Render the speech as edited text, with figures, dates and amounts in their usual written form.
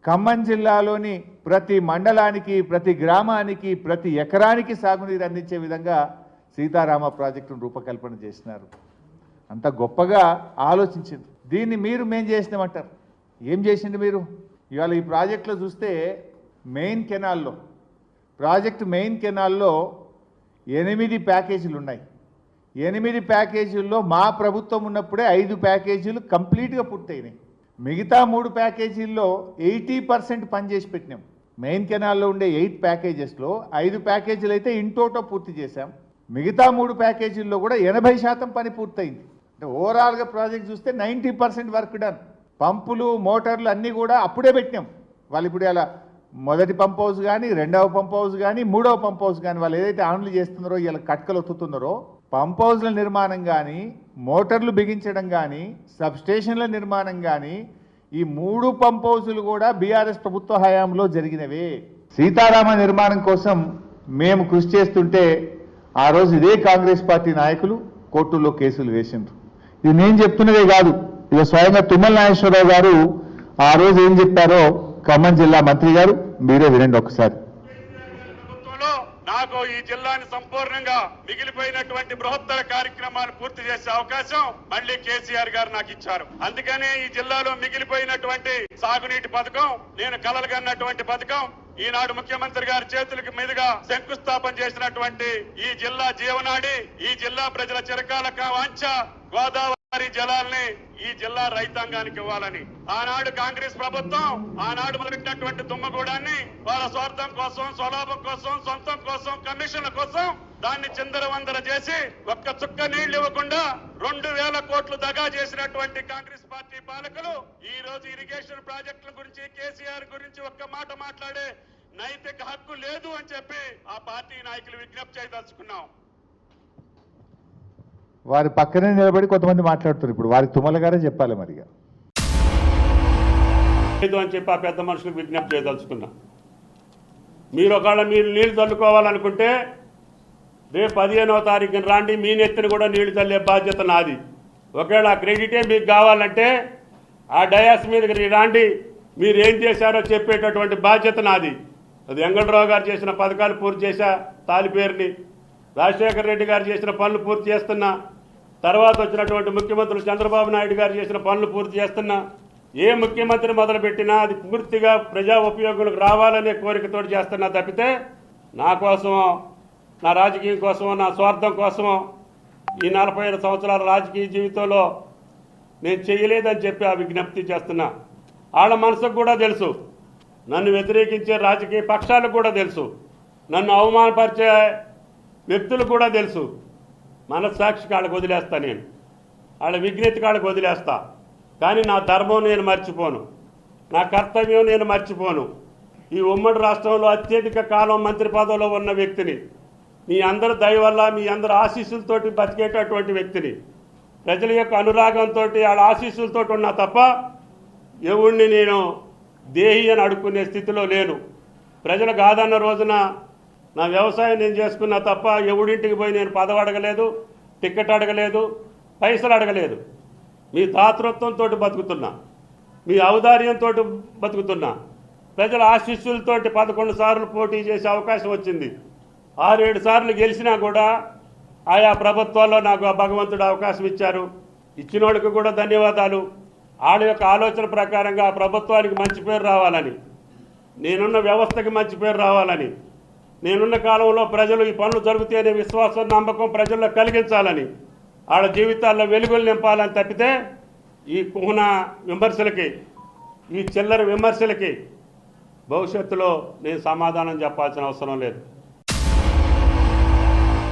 ఖమ్మం జిల్లాలోని ప్రతి మండలానికి, ప్రతి గ్రామానికి, ప్రతి ఎకరానికి సాగునీరు అందించే విధంగా సీతారామ ప్రాజెక్టును రూపకల్పన చేసినారు. అంత గొప్పగా ఆలోచించింది. దీన్ని మేం చేసినామంటారు. ఏం చేసింది మీరు? ఇవాళ ఈ ప్రాజెక్టులో చూస్తే ప్రాజెక్టు మెయిన్ కెనాల్లో 8 ప్యాకేజీలు ఉన్నాయి. 8 ప్యాకేజీల్లో మా ప్రభుత్వం ఉన్నప్పుడే 5 ప్యాకేజీలు కంప్లీట్గా పూర్తయినాయి. మిగతా 3 ప్యాకేజీల్లో 80% పనిచేసి పెట్టినాం. మెయిన్ కెనాల్లో ఉండే 8 ప్యాకేజెస్లో 5 ప్యాకేజీలు అయితే ఇంటోటో పూర్తి చేశాం. మిగతా 3 ప్యాకేజీల్లో కూడా 80% పని పూర్తయింది. అంటే ఓవరాల్గా ప్రాజెక్ట్ చూస్తే 90% వర్క్ డన్. పంపులు, మోటార్లు అన్నీ కూడా అప్పుడే పెట్టినాం. వాళ్ళు ఇప్పుడు అలా మొదటి పంప్ హౌస్ కానీ, రెండవ పంప్ హౌస్ కానీ, మూడవ పంప్ హౌస్ కానీ వాళ్ళు ఏదైతే ఆన్లు చేస్తున్నారో, ఇలా కట్కలు ఒత్తుతున్నారో, పంప్ హౌస్ల నిర్మాణం కానీ, మోటార్లు బిగించడం కానీ, సబ్స్టేషన్ల నిర్మాణం కానీ, ఈ 3 పంప్ హౌసులు కూడా బీఆర్ఎస్ ప్రభుత్వ హయాంలో జరిగినవే. సీతారామ నిర్మాణం కోసం మేము కృషి చేస్తుంటే ఆ రోజు ఇదే కాంగ్రెస్ పార్టీ నాయకులు కోర్టుల్లో కేసులు వేసిండ్రు. ఇది నేను చెప్తున్నదే కాదు, ఇక స్వయంగా తుమ్మల నాగేశ్వరరావు గారు ఆ రోజు ఏం చెప్పారో ఖమ్మం జిల్లా మంత్రి గారు మీరే వినండి ఒకసారి. నాకు ఈ జిల్లాని సంపూర్ణంగా మిగిలిపోయినటువంటి బృహత్తర కార్యక్రమాలు పూర్తి చేసే అవకాశం మళ్ళీ కేసీఆర్ గారు నాకు ఇచ్చారు. అందుకనే ఈ జిల్లాలో మిగిలిపోయినటువంటి సాగునీటి పథకం, నేను కలలుగన్నటువంటి పథకం, ఈనాడు ముఖ్యమంత్రి గారి చేతులకు మీదుగా శంకుస్థాపన చేసినటువంటి ఈ జిల్లా జీవనాడి, ఈ జిల్లా ప్రజల చిరకాల వాంఛ గోదావరి జలాల్ని ఈ జిల్లా రైతాంగానికి ఇవ్వాలని ఆనాడు కాంగ్రెస్ ప్రభుత్వం ఆనాడు మొదలెట్టినటువంటి దుమ్మగూడాన్ని వాళ్ళ స్వార్థం కోసం, స్వలాభం కోసం, సొంతం కోసం, కమిషన్ల కోసం దాన్ని చిందరవందర చేసి ఒక్క చుక్క నీళ్లు ఇవ్వకుండా 2000 కోట్లు దగా చేసినటువంటి కాంగ్రెస్ పార్టీ పాలకులు ఈ రోజు ఇరిగేషన్ ప్రాజెక్టుల గురించి, కేసీఆర్ గురించి ఒక్క మాట మాట్లాడే నైతిక హక్కు లేదు అని చెప్పి ఆ పార్టీ నాయకులు విజ్ఞప్తి చేయదలుచుకున్నాం. వారి పక్కనే నిలబడి కొంతమంది మాట్లాడుతున్నారు. ఇప్పుడు వారికి తుమ్మల గారే చెప్పాలి మరిగా అని చెప్పి ఆ పెద్ద మనుషులకు విజ్ఞప్తి చేయదలుచుకున్నా. మీరు ఒకవేళ నీళ్లు చల్లుకోవాలనుకుంటే రేపు 15వ తారీఖున రాండి, మీ నెత్తిని కూడా నీళ్లు చల్లే బాధ్యత నాది. ఒకవేళ ఆ క్రెడిటే మీకు కావాలంటే ఆ డయాస్ మీదకి రాండి, మీరు ఏం చేశారో చెప్పేటటువంటి బాధ్యత నాది. అది వెంకటరావు గారు చేసిన పథకాలు పూర్తి చేశా, తాలిపేరుని రాజశేఖర రెడ్డి గారు చేసిన పనులు పూర్తి చేస్తున్నా, తర్వాత వచ్చినటువంటి ముఖ్యమంత్రులు చంద్రబాబు నాయుడు గారు చేసిన పనులు పూర్తి చేస్తున్నా. ఏ ముఖ్యమంత్రి మొదలుపెట్టినా అది పూర్తిగా ప్రజా ఉపయోగులకు రావాలనే కోరికతో చేస్తున్నా తప్పితే నా కోసమో, నా రాజకీయం కోసమో, నా స్వార్థం కోసమో ఈ 45 సంవత్సరాల రాజకీయ జీవితంలో నేను చేయలేదని చెప్పి ఆ విజ్ఞప్తి చేస్తున్నా. వాళ్ళ మనసుకు కూడా తెలుసు, నన్ను వ్యతిరేకించే రాజకీయ పక్షాలకు కూడా తెలుసు, నన్ను అవమానపరిచే వ్యక్తులు కూడా తెలుసు. మనస్సాక్షి కాళ్ళకు వదిలేస్తా, నేను వాళ్ళ విజ్ఞత కాళ్ళకు వదిలేస్తా. కానీ నా ధర్మం నేను మర్చిపోను, నా కర్తవ్యం నేను మర్చిపోను. ఈ ఉమ్మడి రాష్ట్రంలో అత్యధిక కాలం మంత్రి పదవిలో ఉన్న వ్యక్తిని, మీ అందరి దయ వల్ల, మీ అందరి ఆశీస్సులతోటి బతికేటటువంటి వ్యక్తిని, ప్రజల యొక్క అనురాగంతో, వాళ్ళ ఆశీస్సులతో ఉన్నా తప్ప ఎవరిని నేను దేహి అని అడుక్కునే స్థితిలో లేను. ప్రజలు కాదన్న రోజున నా వ్యవసాయం నేను చేసుకున్నా తప్ప ఎవడింటికి పోయి నేను పదవి అడగలేదు, టికెట్ అడగలేదు, పైసలు అడగలేదు. మీ దాతృత్వంతో బతుకుతున్నా, మీ ఔదార్యంతో బతుకుతున్నా. ప్రజల ఆశీస్సులతో 11 సార్లు పోటీ చేసే అవకాశం వచ్చింది. 6-7 సార్లు గెలిచినా కూడా ఆయా ప్రభుత్వాల్లో నాకు ఆ భగవంతుడు అవకాశం ఇచ్చారు. ఇచ్చిన వాళ్ళకి కూడా ధన్యవాదాలు. వాళ్ళ యొక్క ఆలోచన ప్రకారంగా ఆ ప్రభుత్వానికి మంచి పేరు రావాలని, నేనున్న వ్యవస్థకి మంచి పేరు రావాలని, నేనున్న కాలంలో ప్రజలు ఈ పనులు జరుగుతాయనే విశ్వాసం, నమ్మకం ప్రజల్లో కలిగించాలని, వాళ్ళ జీవితాల్లో వెలుగులు నింపాలని తప్పితే ఈ కుహన విమర్శలకి, ఈ చిల్లర విమర్శలకి భవిష్యత్తులో నేను సమాధానం చెప్పాల్సిన అవసరం లేదు.